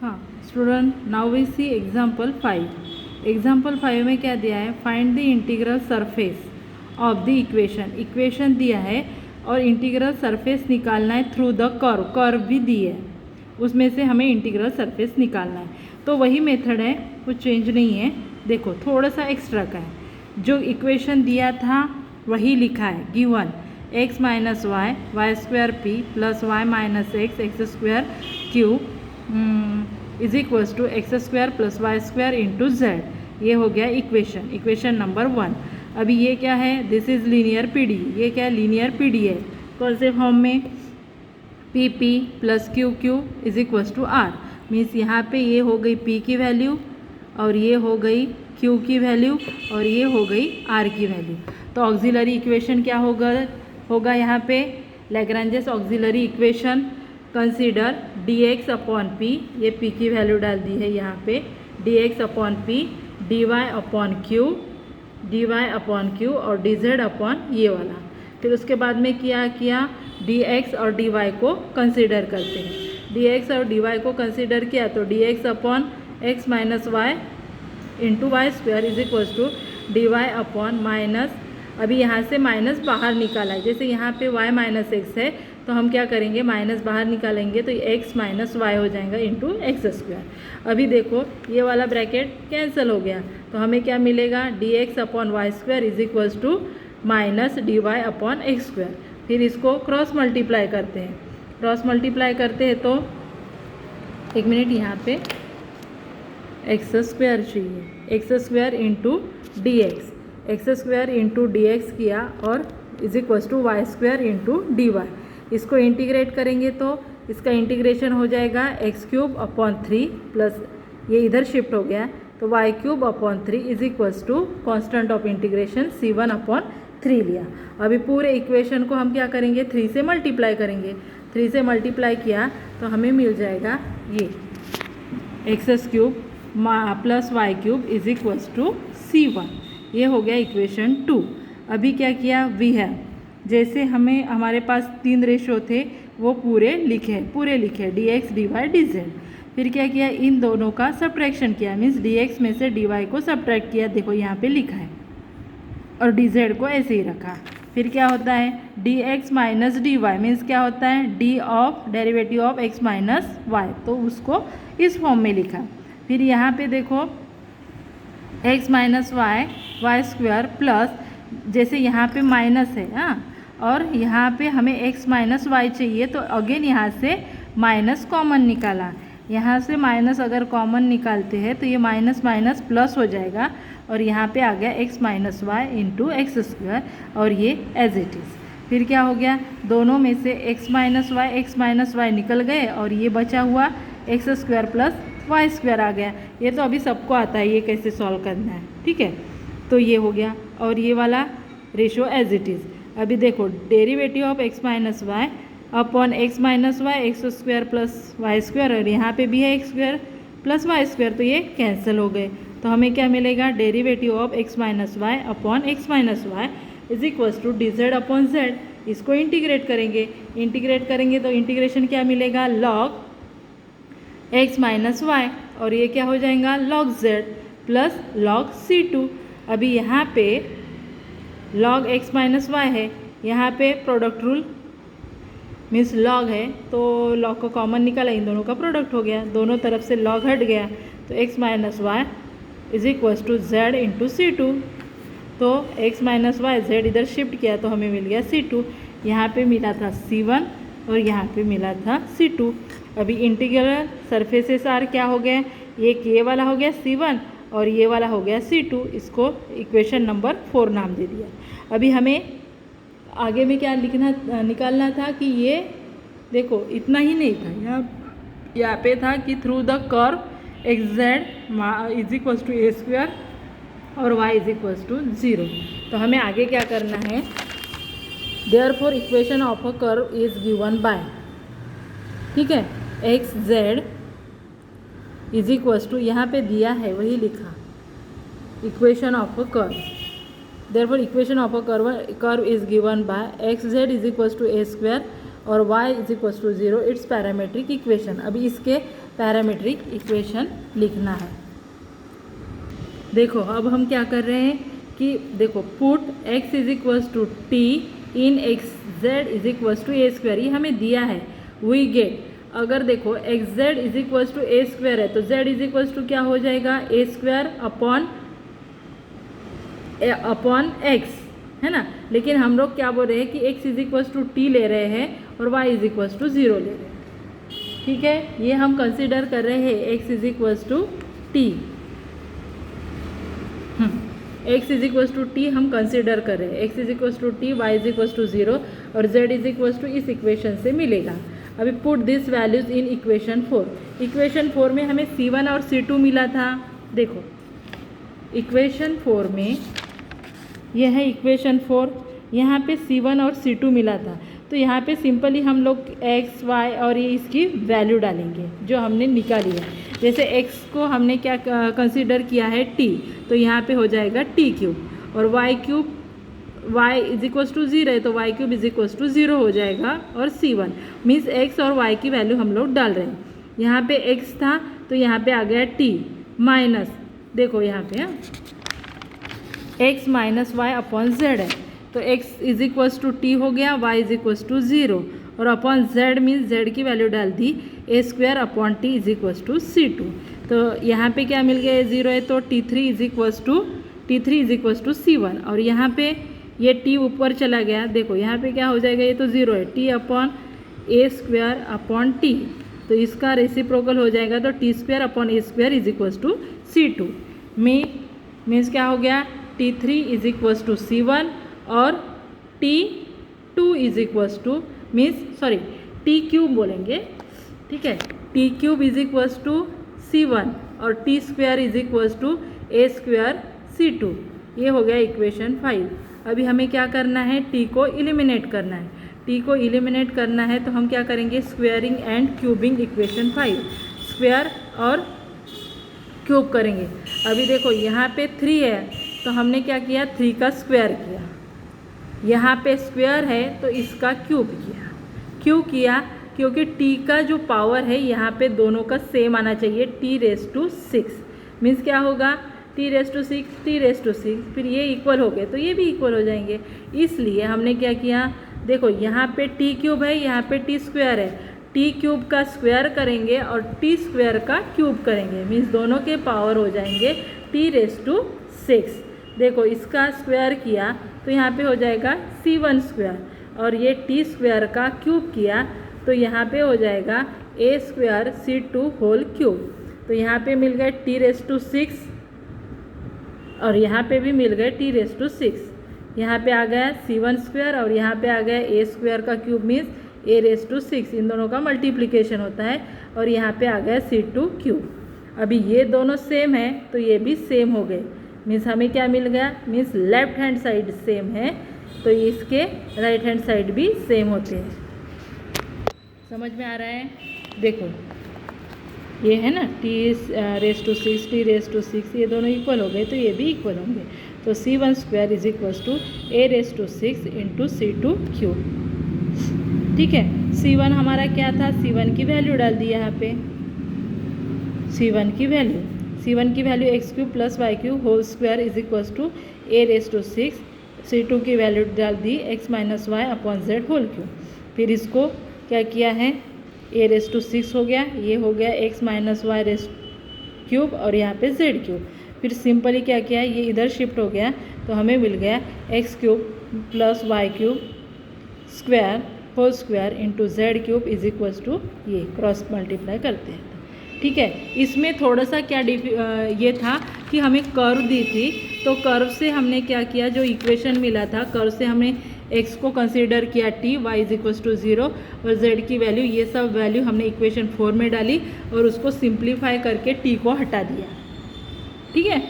हाँ student, now we see example 5। Example 5 में क्या दिया है, find the integral surface of the equation. Equation दिया है और इंटीग्रल सरफेस निकालना है थ्रू द कर्व। कर्व भी दी है, उसमें से हमें इंटीग्रल सरफेस निकालना है। तो वही मेथड है, कुछ चेंज नहीं है। देखो थोड़ा सा एक्स्ट्रा का है, जो इक्वेशन दिया था वही लिखा है। Given x minus y y square p plus y minus x x square q is equals to x square plus y square into z. ये हो गया इक्वेशन, इक्वेशन नंबर 1। अभी ये क्या है, दिस इज़ लीनियर पीडी। ये क्या है, लीनियर पीडी है। कौन से फॉर्म में, p p plus q q is equals to r. Means यहाँ पे ये हो गई पी की वैल्यू और ये हो गई क्यू की वैल्यू और ये हो गई आर की वैल्यू। तो ऑक्सिलरी इक्वेशन क्या होगा यहाँ पे, Lagrange's auxiliary equation. Consider dx upon P, ये p की वैल्यू डाल दी है यहाँ पे, dx upon P, dy upon Q और dz अपॉन ये वाला। फिर उसके बाद में क्या किया, dx और dy को कंसीडर करते हैं। dx और dy को कंसीडर किया तो dx upon x minus y into y square is equals to dy upon minus, अभी यहाँ से माइनस बाहर निकाला है। जैसे यहाँ पे y माइनस एक्स है तो हम क्या करेंगे, माइनस बाहर निकालेंगे तो x माइनस वाई हो जाएगा इंटू एक्स स्क्वायर। अभी देखो ये वाला ब्रैकेट कैंसिल हो गया तो हमें क्या मिलेगा, dx upon y square is equals to minus dy upon x square. फिर इसको क्रॉस मल्टीप्लाई करते हैं। क्रॉस मल्टीप्लाई करते हैं तो एक मिनट, यहाँ पे एक्स स्क्वायर चाहिए, x square into d x square into d किया और is equals to y square into d y. इसको इंटीग्रेट करेंगे तो इसका इंटीग्रेशन हो जाएगा एक्स क्यूब अपॉन 3 प्लस ये इधर शिफ्ट हो गया तो y cube upon 3 is equals to constant of integration c1 upon 3 लिया। अभी पूरे इक्वेशन को हम क्या करेंगे, 3 से मल्टीप्लाई करेंगे। 3 से मल्टीप्लाई किया तो हमें मिल जाएगा ये x cube plus y cube is equals to c1। ये हो गया इक्वेशन 2। अभी क्या किया, वी हैव, जैसे हमें हमारे पास 3 रेशो थे वो पूरे लिखे d x d y d z. फिर क्या किया, इन दोनों का सब्ट्रैक्शन किया। मीन्स डी एक्स में से डी वाई को सब्ट्रैक्ट किया, देखो यहाँ पे लिखा है, और डी जेड को ऐसे ही रखा। फिर क्या होता है, d x minus d y means क्या होता है, d of derivative of x minus y, तो उसको इस फॉर्म में लिखा। फिर यहाँ पे देखो x minus y y square plus, जैसे यहाँ पे माइनस है हाँ, और यहाँ पे हमें x माइनस वाई चाहिए तो अगेन यहाँ से माइनस कॉमन निकाला। यहाँ से माइनस अगर कॉमन निकालते हैं तो ये माइनस माइनस प्लस हो जाएगा और यहाँ पे आ गया x minus y into x square और ये एज इट इज़। फिर क्या हो गया, दोनों में से x माइनस वाई निकल गए और ये बचा हुआ x square plus y square आ गया। ये तो अभी सबको आता है ये कैसे सॉल्व करना है, ठीक है। तो ये हो गया और ये वाला रेशो एज इट इज़। अभी देखो derivative of x minus y upon x minus y x square plus y square, और यहाँ पे भी है x square plus y square, तो ये कैंसिल हो गए। तो हमें क्या मिलेगा, derivative of x minus y upon x minus y is equals to d z upon z. इसको इंटीग्रेट करेंगे तो इंटीग्रेशन क्या मिलेगा, लॉग x माइनस वाई और ये क्या हो जाएगा, log z plus log c2। अभी यहाँ पे log x माइनस वाई है, यहाँ पे प्रोडक्ट रूल मीन्स log है तो log को कॉमन निकाला, इन दोनों का प्रोडक्ट हो गया, दोनों तरफ से log हट गया तो x minus y is equals to z into c2। तो x माइनस वाई z इधर शिफ्ट किया तो हमें मिल गया c2। यहाँ पे मिला था c1 और यहाँ पे मिला था c2। अभी इंटीग्रल सरफेसेस आर क्या हो गए, एक ये वाला हो गया c1 और ये वाला हो गया c2। इसको इक्वेशन नंबर 4 नाम दे दिया। अभी हमें आगे में क्या निकालना था कि ये देखो इतना ही नहीं था, यहाँ पे था कि through the curve x z is equals to a square और वाई इज इक्वल्स टू 0। तो हमें आगे क्या करना है, therefore equation of a curve is given by, ठीक है, x z is equals to, यहाँ पे दिया है वही लिखा, equation of a curve. Therefore equation of a curve is given by x z is equals to a square और y is equals to 0, it's parametric equation. अभी इसके parametric equation लिखना है। देखो अब हम क्या कर रहे हैं कि देखो put x is equals to t in x z is equals to a square, ये हमें दिया है। वी गेट, अगर देखो x z is equals to a square है तो जेड इज इक्वल्स टू क्या हो जाएगा, ए स्क्वायर अपॉन एक्स, है ना। लेकिन हम लोग क्या बोल रहे हैं कि x is equals to t ले रहे हैं और y इज इक्वल्स टू 0 ले रहे हैं। ठीक है, ये हम कंसिडर कर रहे हैं x is equals to t, x is equals to t हम कंसिडर कर रहे हैं। x is equals to t, y is equals to 0 और z इज इक्वल्स टू इस इक्वेशन से मिलेगा। अभी put this values in equation 4। Equation 4 में हमें C1 और C2 मिला था। देखो इक्वेशन 4 में यह है इक्वेशन 4, यहाँ पे C1 और C2 मिला था। तो यहाँ पे सिंपली हम लोग x, y और ये इसकी वैल्यू डालेंगे जो हमने निकाली है। जैसे x को हमने क्या कंसीडर किया है t, तो यहाँ पे हो जाएगा t क्यूब और y इज इक्वल्स टू 0 है तो y cube is equals to 0 हो जाएगा। और C1 मीन्स x और y की वैल्यू हम लोग डाल रहे हैं। यहाँ पे x था तो यहाँ पे आ गया t माइनस, देखो यहाँ पे x minus y upon z है तो x is equals to t हो गया, y इज इक्वल्स टू 0 और अपॉन z मीन्स z की वैल्यू डाल दी, a square upon t is equals to C2। तो यहाँ पे क्या मिल गया, 0 है तो T3 is equals to C1 और यहाँ पे ये t ऊपर चला गया। देखो यहाँ पे क्या हो जाएगा, ये तो 0 है, t upon a square upon t, तो इसका रेसिप्रोकल हो जाएगा तो t square upon a square is equals to C2 means क्या हो गया, T3 is equals to C1 और T2 is equals to t cube बोलेंगे, ठीक है, t cube is equals to C1 और t square is equals to a square C2। ये हो गया इक्वेशन 5। अभी हमें क्या करना है, t को एलिमिनेट करना है। t को एलिमिनेट करना है तो हम क्या करेंगे, squaring and cubing equation 5, square और क्यूब करेंगे। अभी देखो यहाँ पे 3 है तो हमने क्या किया, 3 का स्क्वायर किया, यहाँ पे स्क्वायर है तो इसका क्यूब किया। क्यों किया, क्योंकि t का जो पावर है यहाँ पे दोनों का सेम आना चाहिए, t⁻⁶ मीन्स क्या होगा, t⁻⁶, फिर ये इक्वल हो गए तो ये भी इक्वल हो जाएंगे। इसलिए हमने क्या किया, देखो यहाँ पे t क्यूब है, यहाँ पे t स्क्वायर है, t क्यूब का स्क्वायर करेंगे और t स्क्वायर का क्यूब करेंगे मीन्स दोनों के पावर हो जाएंगे t⁻⁶। देखो इसका स्क्वायर किया तो यहाँ पे हो जाएगा C1 स्क्वायर और ये t स्क्वायर का क्यूब किया तो यहाँ पे हो जाएगा a square C2 whole cube. तो यहाँ पे मिल गए t⁻⁶ और यहाँ पे भी मिल गए t⁻⁶। यहाँ पे आ गया C1 स्क्वायर और यहाँ पे आ गया a स्क्वायर का क्यूब मीन्स a⁻⁶, इन दोनों का मल्टीप्लिकेशन होता है और यहाँ पे आ गया C2 क्यूब। अभी ये दोनों सेम है तो ये भी सेम हो गए मीन्स हमें क्या मिल गया, means left hand side same है तो इसके राइट हैंड साइड भी सेम होते हैं। समझ में आ रहा है, देखो ये है ना t⁻⁶, t⁻⁶, ये दोनों इक्वल हो गए तो ये भी इक्वल होंगे। तो C1 square is equals to a⁻⁶ into C2 cube. ठीक है, C1 हमारा क्या था, C1 की वैल्यू डाल दी यहाँ पे, C1 की value x³ plus y³ whole square is equals to a⁻⁶, C2 की वैल्यू डाल दी x minus y upon z whole cube. फिर इसको क्या किया है, a⁻⁶ हो गया, ये हो गया x माइनस वाई क्यूब और यहाँ पे z³। फिर सिंपली क्या किया, ये इधर शिफ्ट हो गया तो हमें मिल गया x³ plus y³ square whole square into z³ is equals to, ये क्रॉस मल्टीप्लाई करते हैं। ठीक है, इसमें थोड़ा सा क्या ये था कि हमें कर्व दी थी तो कर्व से हमने क्या किया, जो इक्वेशन मिला था कर्व से हमने x को कंसीडर किया t, y is equals to 0 और z की वैल्यू, ये सब वैल्यू हमने इक्वेशन 4 में डाली और उसको सिंप्लीफाई करके t को हटा दिया। ठीक है।